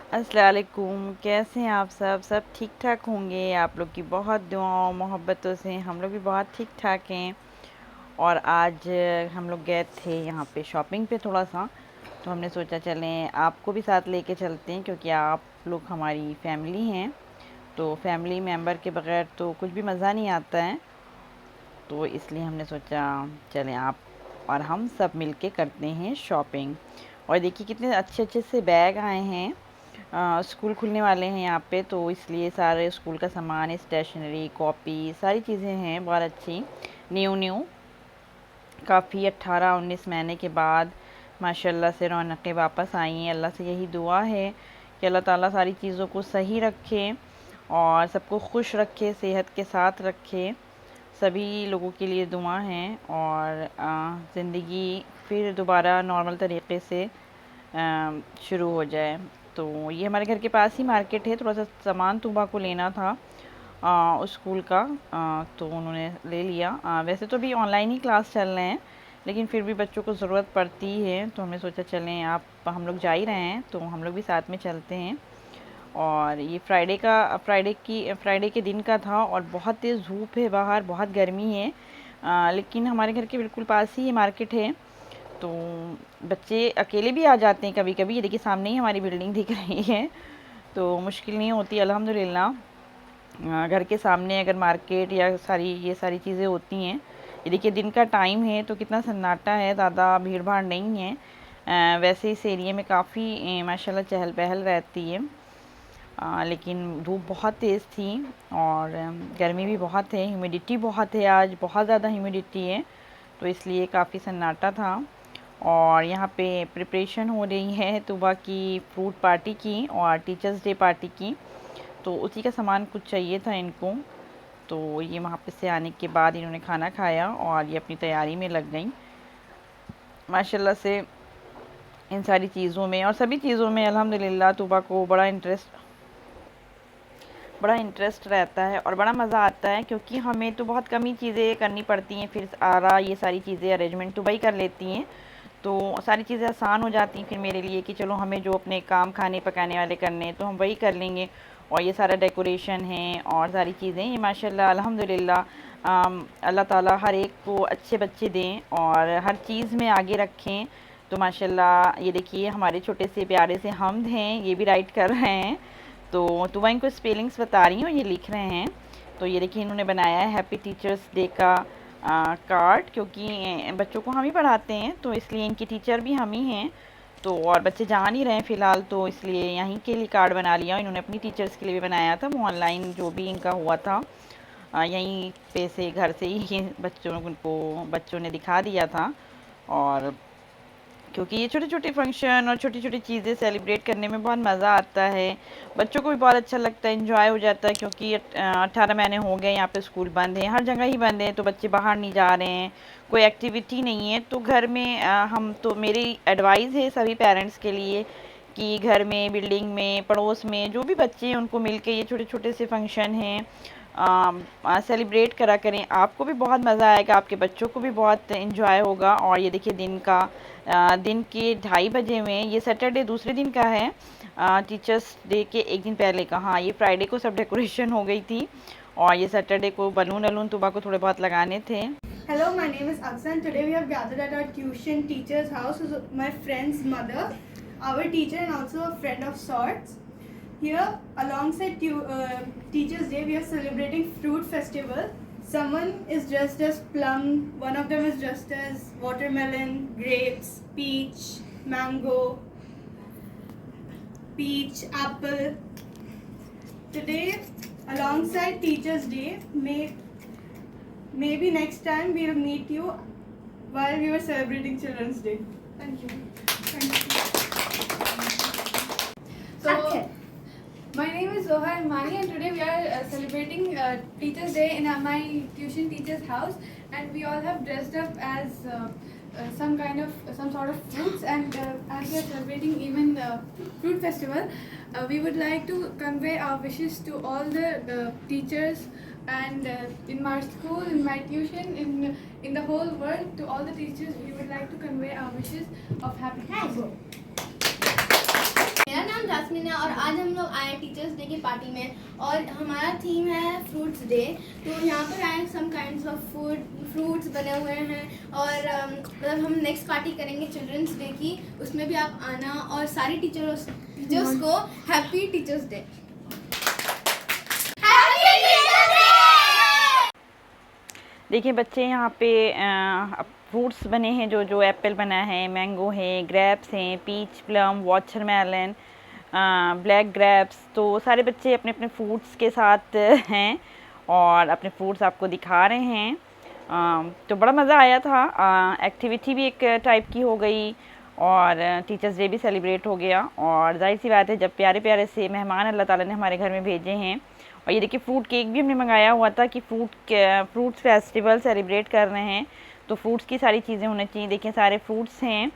अस्सलाम वालेकुम। कैसे हैं आप सब ठीक ठाक होंगे। आप लोग की बहुत दुआओं मोहब्बतों से हम लोग भी बहुत ठीक ठाक हैं। और आज हम लोग गए थे यहाँ पे शॉपिंग पे थोड़ा सा, तो हमने सोचा चलें आपको भी साथ लेके चलते हैं, क्योंकि आप लोग हमारी फैमिली हैं। तो फैमिली मेम्बर के बगैर तो कुछ भी मज़ा नहीं आता है, तो इसलिए हमने सोचा चलें आप और हम सब मिलके करते हैं शॉपिंग। और देखिए कितने अच्छे अच्छे से बैग आए हैं। स्कूल खुलने वाले हैं यहाँ पे, तो इसलिए सारे स्कूल का सामान, स्टेशनरी, कॉपी, सारी चीज़ें हैं बहुत अच्छी, न्यू न्यू। काफ़ी 18-19 महीने के बाद माशाल्लाह से रौनकें वापस आई हैं। अल्लाह से यही दुआ है कि अल्लाह ताला सारी चीज़ों को सही रखे और सबको खुश रखे, सेहत के साथ रखे। सभी लोगों के लिए दुआ है और ज़िंदगी फिर दोबारा नॉर्मल तरीके से शुरू हो जाए। तो ये हमारे घर के पास ही मार्केट है, थोड़ा सा सामान तुबा को लेना था उस स्कूल का। तो उन्होंने ले लिया। वैसे तो अभी ऑनलाइन ही क्लास चल रहे हैं, लेकिन फिर भी बच्चों को ज़रूरत पड़ती है, तो हमने सोचा चलें आप हम लोग जा ही रहे हैं तो हम लोग भी साथ में चलते हैं। और ये फ्राइडे के दिन का था और बहुत तेज़ धूप है बाहर, बहुत गर्मी है। लेकिन हमारे घर के बिल्कुल पास ही ये मार्केट है, तो बच्चे अकेले भी आ जाते हैं कभी कभी। ये देखिए सामने ही हमारी बिल्डिंग दिख रही है, तो मुश्किल नहीं होती अल्हम्दुलिल्लाह। घर के सामने अगर मार्केट या ये सारी चीज़ें होती हैं। ये देखिए दिन का टाइम है तो कितना सन्नाटा है, ज़्यादा भीड़ भाड़ नहीं है। वैसे इस एरिया में काफ़ी माशाल्लाह चहल पहल रहती है। लेकिन धूप बहुत तेज़ थी और गर्मी भी बहुत है, ह्यूमिडिटी बहुत है, आज बहुत ज़्यादा ह्यूमिडिटी है, तो इसलिए काफ़ी सन्नाटा था। और यहाँ पे प्रिपरेशन हो रही है सुबह की फ्रूट पार्टी की और टीचर्स डे पार्टी की, तो उसी का सामान कुछ चाहिए था इनको। तो ये वहाँ पे से आने के बाद इन्होंने खाना खाया और ये अपनी तैयारी में लग गई माशाल्लाह से। इन सारी चीज़ों में और सभी चीज़ों में अल्हम्दुलिल्लाह तुबा को बड़ा इंटरेस्ट रहता है और बड़ा मज़ा आता है, क्योंकि हमें तो बहुत कम ही चीज़ें करनी पड़ती हैं, फिर आरा ये सारी चीज़ें अरेंजमेंट तो वही कर लेती हैं, तो सारी चीज़ें आसान हो जाती हैं फिर मेरे लिए कि चलो हमें जो अपने काम खाने पकाने वाले करने हैं तो हम वही कर लेंगे। और ये सारा डेकोरेशन है और सारी चीज़ें ये माशाल्लाह अल्हम्दुलिल्लाह अल्लाह ताला हर एक को अच्छे बच्चे दें और हर चीज़ में आगे रखें। तो माशाल्लाह ये देखिए हमारे छोटे से प्यारे से हमद हैं, ये भी राइट कर रहे हैं। तो वह इनको स्पेलिंग्स बता रही हूँ, ये लिख रहे हैं। तो ये देखिए इन्होंने बनाया है हैप्पी टीचर्स डे का कार्ड, क्योंकि बच्चों को हम ही पढ़ाते हैं तो इसलिए इनकी टीचर भी हम ही हैं। तो और बच्चे जा नहीं रहे हैं फ़िलहाल, तो इसलिए यहीं के लिए कार्ड बना लिया। इन्होंने अपनी टीचर्स के लिए भी बनाया था, वो ऑनलाइन जो भी इनका हुआ था यहीं पे से घर से ही बच्चों ने दिखा दिया था। और क्योंकि ये छोटे छोटे फंक्शन और छोटी छोटी चीज़ें सेलिब्रेट करने में बहुत मज़ा आता है, बच्चों को भी बहुत अच्छा लगता है, इन्जॉय हो जाता है। क्योंकि 18 महीने हो गए यहाँ पे स्कूल बंद है, हर जगह ही बंद है, तो बच्चे बाहर नहीं जा रहे हैं, कोई एक्टिविटी नहीं है। तो घर में हम तो मेरी एडवाइस है सभी पेरेंट्स के लिए कि घर में, बिल्डिंग में, पड़ोस में जो भी बच्चे हैं उनको मिल के ये छोटे छोटे से फंक्शन हैं सेलिब्रेट करा करें। आपको भी बहुत मज़ा आएगा, आपके बच्चों को भी बहुत इन्जॉय होगा। और ये देखिए दिन के 2:30 बजे में, ये सैटरडे दूसरे दिन का है, टीचर्स डे के एक दिन पहले का। हाँ, ये फ्राइडे को सब डेकोरेशन हो गई थी और ये सैटरडे को बलून वलून तुबा को थोड़े बहुत लगाने थे। Hello, my name is Aksa and today we have gathered at our tuition teacher's house with my friend's mother, our teacher and also a friend of sorts. Here, alongside Teacher's Day, we are celebrating Fruit Festival. Someone is dressed as plum, one of them is dressed as watermelon, grapes, peach, mango, peach, apple. Today, alongside Teacher's Day, maybe next time we will meet you while we were celebrating Children's Day. Thank you. Thank you. So, my name is Zoha Imani and today we are celebrating Teacher's Day in my tuition teacher's house, and we all have dressed up as some sort of fruits, and as we are celebrating even fruit festival, we would like to convey our wishes to all the teachers and in my school, in my tuition, in the whole world, to all the teachers we would like to convey our wishes of happy Teachers Day. मेरा नाम jasmine Meena और आज हम लोग आए teachers day की party में और हमारा थीम है फ्रूट्स डे। तो यहाँ पर आए सम काइंड्स ऑफ फ्रूट्स बने हुए हैं और मतलब हम नेक्स्ट पार्टी करेंगे चिल्ड्रंस डे की, उसमें भी आप आना और सारी टीचर्स को हैप्पी टीचर्स डे। देखिए बच्चे यहाँ पे फ्रूट्स बने हैं, जो जो एप्पल बना है, मैंगो है, ग्रेप्स हैं, peach, plum, watermelon, black grapes. तो सारे बच्चे अपने अपने फ्रूट्स के साथ हैं और अपने फ्रूट्स आपको दिखा रहे हैं। तो बड़ा मज़ा आया था। एक्टिविटी भी एक टाइप की हो गई और टीचर्स डे भी सेलिब्रेट हो गया। और जाहिर सी बात है, जब प्यारे प्यारे से मेहमान अल्लाह ताला ने हमारे घर में भेजे हैं। और ये देखिए फ्रूट केक भी हमने मंगाया हुआ था कि फ्रूट्स फेस्टिवल सेलिब्रेट कर रहे हैं, तो फ्रूट्स की सारी चीज़ें होनी चाहिए। देखिए सारे फ्रूट्स हैं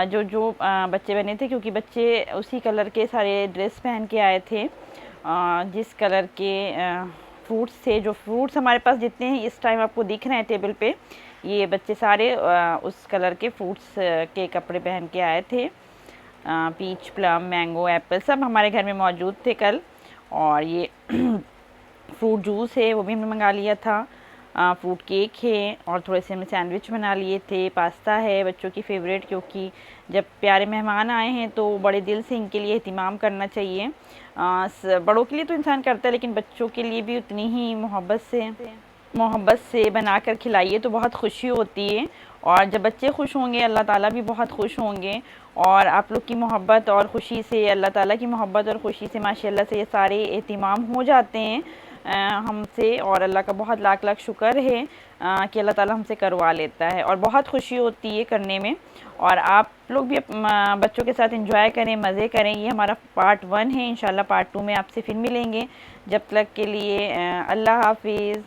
जो जो बच्चे बने थे, क्योंकि बच्चे उसी कलर के सारे ड्रेस पहन के आए थे जिस कलर के फ्रूट्स थे। जो फ्रूट्स हमारे पास जितने हैं इस टाइम आपको दिख रहे हैं टेबल पे, ये बच्चे सारे उस कलर के फ्रूट्स के कपड़े पहन के आए थे। पीच, प्लम, मैंगो, एप्पल सब हमारे घर में मौजूद थे कल। और ये फ्रूट जूस है वो भी हमने मंगा लिया था। फ्रूट केक है और थोड़े से हमने सैंडविच बना लिए थे। पास्ता है बच्चों की फ़ेवरेट, क्योंकि जब प्यारे मेहमान आए हैं तो बड़े दिल से इनके लिए एहतिमाम करना चाहिए। बड़ों के लिए तो इंसान करता है, लेकिन बच्चों के लिए भी उतनी ही मोहब्बत से बना कर खिलाइए तो बहुत खुशी होती है। और जब बच्चे खुश होंगे अल्लाह ताला भी बहुत खुश होंगे। और आप लोग की मोहब्बत और ख़ुशी से, अल्लाह ताला की मोहब्बत और ख़ुशी से माशाल्लाह से ये सारे एहतिमाम हो जाते हैं हमसे। और अल्लाह का बहुत लाख लाख शुक्र है कि अल्लाह ताला हमसे करवा लेता है और बहुत खुशी होती है करने में। और आप लोग भी बच्चों के साथ एंजॉय करें, मज़े करें। ये हमारा पार्ट 1 है। इंशाल्लाह पार्ट 2 में आपसे फिर मिलेंगे। जब तक के लिए अल्लाह हाफिज़।